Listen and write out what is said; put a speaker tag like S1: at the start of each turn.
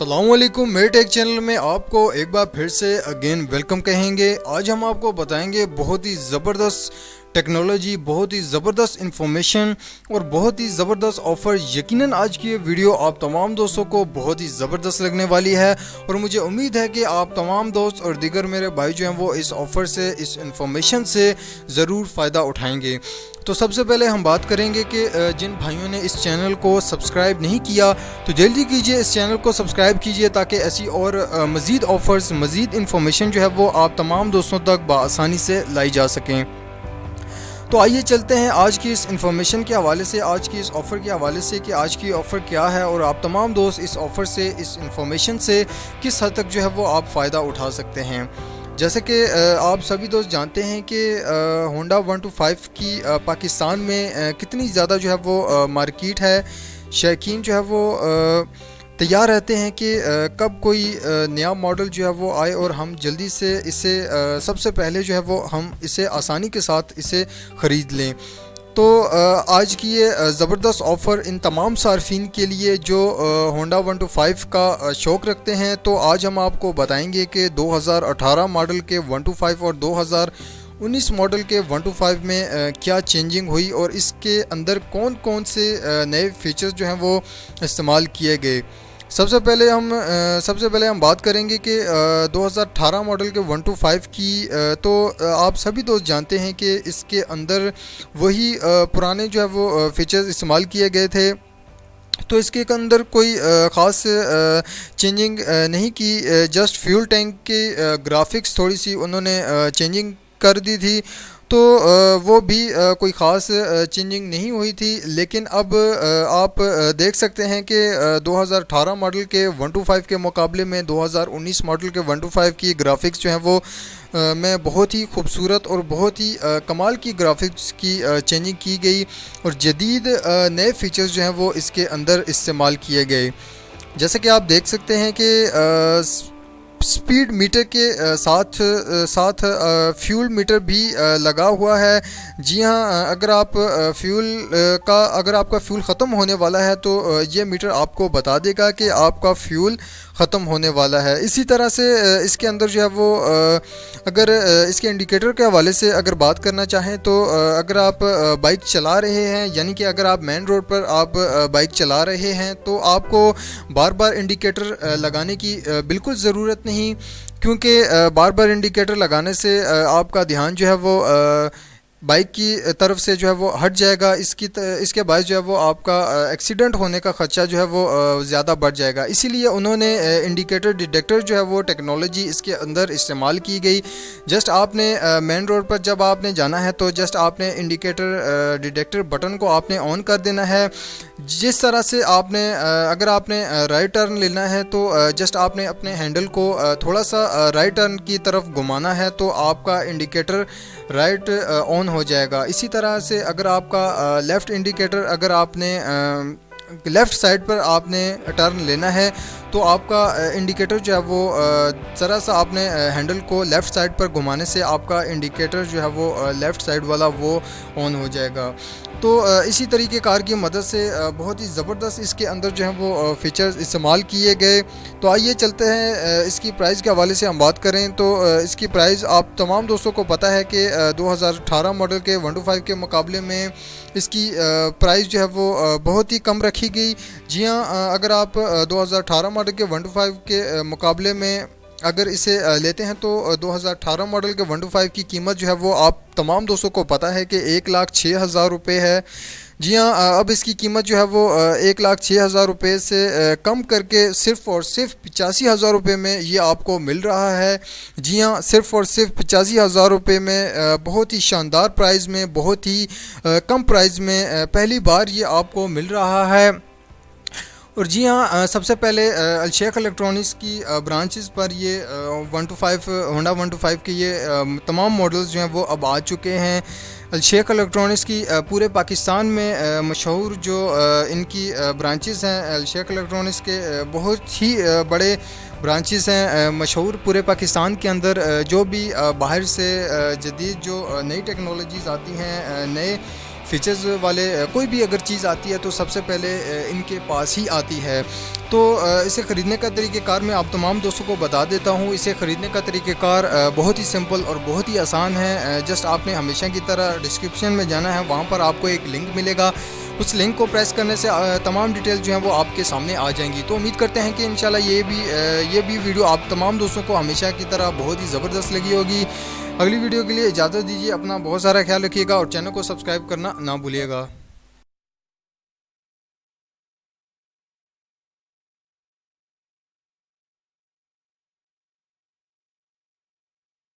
S1: अस्सलामुअलैकुम। मेरे take channel में आपको एक बार फिर से अगेन वेलकम कहेंगे। आज हम आपको बताएंगे बहुत ही ज़बरदस्त टेक्नोलॉजी, बहुत ही ज़बरदस्त इंफॉर्मेशन और बहुत ही ज़बरदस्त ऑफ़र। यकीनन आज की ये वीडियो आप तमाम दोस्तों को बहुत ही ज़बरदस्त लगने वाली है और मुझे उम्मीद है कि आप तमाम दोस्त और दीगर मेरे भाई जो हैं वो इस ऑफ़र से, इस इंफॉर्मेशन से ज़रूर फ़ायदा उठाएंगे। तो सबसे पहले हम बात करेंगे कि जिन भाइयों ने इस चैनल को सब्सक्राइब नहीं किया तो जल्दी कीजिए, इस चैनल को सब्सक्राइब कीजिए ताकि ऐसी और मज़ीद ऑफ़र्स, मज़ीद इंफॉर्मेशन जो है वो आप तमाम दोस्तों तक बआसानी से लाई जा सकें। तो आइए चलते हैं आज की इस इंफॉर्मेशन के हवाले से, आज की इस ऑफ़र के हवाले से कि आज की ऑफ़र क्या है और आप तमाम दोस्त इस ऑफ़र से, इस इंफॉर्मेशन से किस हद तक जो है वो आप फ़ायदा उठा सकते हैं। जैसे कि आप सभी दोस्त जानते हैं कि होंडा 125 की पाकिस्तान में कितनी ज़्यादा जो है वो मार्केट है। शौकीन जो है वो तैयार रहते हैं कि कब कोई नया मॉडल जो है वो आए और हम जल्दी से इसे सबसे पहले जो है वो हम इसे आसानी के साथ इसे ख़रीद लें। तो आज की ये ज़बरदस्त ऑफ़र इन तमाम सार्फिन के लिए जो होंडा 125 का शौक़ रखते हैं। तो आज हम आपको बताएंगे कि 2018 मॉडल के 125 और 2019 मॉडल के 125 में क्या चेंजिंग हुई और इसके अंदर कौन कौन से नए फीचर्स जो हैं वो इस्तेमाल किए गए। सबसे पहले हम बात करेंगे कि 2018 मॉडल के 125 की। तो आप सभी दोस्त जानते हैं कि इसके अंदर वही पुराने जो है वो फीचर्स इस्तेमाल किए गए थे। तो इसके अंदर कोई ख़ास चेंजिंग नहीं की, जस्ट फ्यूल टैंक के ग्राफिक्स थोड़ी सी उन्होंने चेंजिंग कर दी थी। तो वो भी कोई ख़ास चेंजिंग नहीं हुई थी। लेकिन अब आप देख सकते हैं कि 2018 मॉडल के 125 के मुकाबले में 2019 मॉडल के 125 की ग्राफिक्स जो हैं वो में बहुत ही खूबसूरत और बहुत ही कमाल की ग्राफिक्स की चेंजिंग की गई और जदीद नए फीचर्स जो हैं वो इसके अंदर इस्तेमाल किए गए। जैसे कि आप देख सकते हैं कि स्पीड मीटर के साथ फ्यूल मीटर भी लगा हुआ है। जी हाँ, अगर आपका फ्यूल ख़त्म होने वाला है तो ये मीटर आपको बता देगा कि आपका फ्यूल ख़त्म होने वाला है। इसी तरह से इसके अंदर जो है वो अगर इसके इंडिकेटर के हवाले से अगर बात करना चाहें तो अगर आप बाइक चला रहे हैं, यानी कि अगर आप मेन रोड पर आप बाइक चला रहे हैं तो आपको बार बार इंडिकेटर लगाने की बिल्कुल ज़रूरत नहीं, क्योंकि बार बार इंडिकेटर लगाने से आपका ध्यान जो है वो बाइक की तरफ से जो है वो हट जाएगा। इसके बायस जो है वो आपका एक्सीडेंट होने का ख़दशा जो है वो ज़्यादा बढ़ जाएगा। इसीलिए उन्होंने इंडिकेटर डिटेक्टर जो है वो टेक्नोलॉजी इसके अंदर इस्तेमाल की गई। जस्ट आपने मेन रोड पर जब आपने जाना है तो जस्ट आपने इंडिकेटर डिटेक्टर बटन को आपने ऑन कर देना है। जिस तरह से आपने अगर आपने राइट टर्न लेना है तो जस्ट आपने अपने हैंडल को थोड़ा सा राइट टर्न की तरफ घुमाना है तो आपका इंडिकेटर राइट ऑन हो जाएगा। इसी तरह से अगर आपका लेफ़्ट इंडिकेटर, अगर आपने लेफ़्ट साइड पर आपने टर्न लेना है तो आपका इंडिकेटर जो है वो ज़रा सा आपने हैंडल को लेफ़्ट साइड पर घुमाने से आपका इंडिकेटर जो है वो लेफ़्ट साइड वाला वो ऑन हो जाएगा। तो इसी तरीके कार की मदद से बहुत ही ज़बरदस्त इसके अंदर जो है वो फ़ीचर्स इस्तेमाल किए गए। तो आइए चलते हैं इसकी प्राइस के हवाले से हम बात करें तो इसकी प्राइस आप तमाम दोस्तों को पता है कि 2018 मॉडल के 125 के मुकाबले में इसकी प्राइस जो है वो बहुत ही कम रखी गई। जी हाँ, अगर आप 2018 मॉडल के 125 के मुकाबले में अगर इसे लेते हैं तो 2018 मॉडल के 125 की कीमत जो है वो आप तमाम दोस्तों को पता है कि 1,06,000 रुपये है। जी हाँ, अब इसकी कीमत जो है वो 1,06,000 रुपये से कम करके सिर्फ़ और सिर्फ 85,000 रुपये में ये आपको मिल रहा है। जी हाँ, सिर्फ़ और सिर्फ 85,000 रुपये में बहुत ही शानदार प्राइस में, बहुत ही कम प्राइस में पहली बार ये आपको मिल रहा है। और जी हाँ, सबसे पहले अलशेख इलेक्ट्रॉनिक्स की ब्रांचेस पर ये 125 होंडा 125 के ये तमाम मॉडल्स जो हैं वो अब आ चुके हैं। अलशेख इलेक्ट्रॉनिक्स की पूरे पाकिस्तान में मशहूर जो इनकी ब्रांचेस हैं, अलशेख इलेक्ट्रॉनिक्स के बहुत ही बड़े ब्रांचेस हैं मशहूर पूरे पाकिस्तान के अंदर। जो भी बाहर से जदीद जो नई टेक्नोलॉजीज़ आती हैं, नए फीचर्स वाले कोई भी अगर चीज़ आती है तो सबसे पहले इनके पास ही आती है। तो इसे ख़रीदने का तरीक़ेकार मैं आप तमाम दोस्तों को बता देता हूँ। इसे ख़रीदने का तरीक़ेकार बहुत ही सिंपल और बहुत ही आसान है। जस्ट आपने हमेशा की तरह डिस्क्रिप्शन में जाना है, वहाँ पर आपको एक लिंक मिलेगा। उस लिंक को प्रेस करने से तमाम डिटेल्स जो हैं वो आपके सामने आ जाएंगी। तो उम्मीद करते हैं कि इंशाल्लाह ये भी वीडियो आप तमाम दोस्तों को हमेशा की तरह बहुत ही ज़बरदस्त लगी होगी। अगली वीडियो के लिए इजाज़त दीजिए, अपना बहुत सारा ख्याल रखिएगा और चैनल को सब्सक्राइब करना ना भूलिएगा।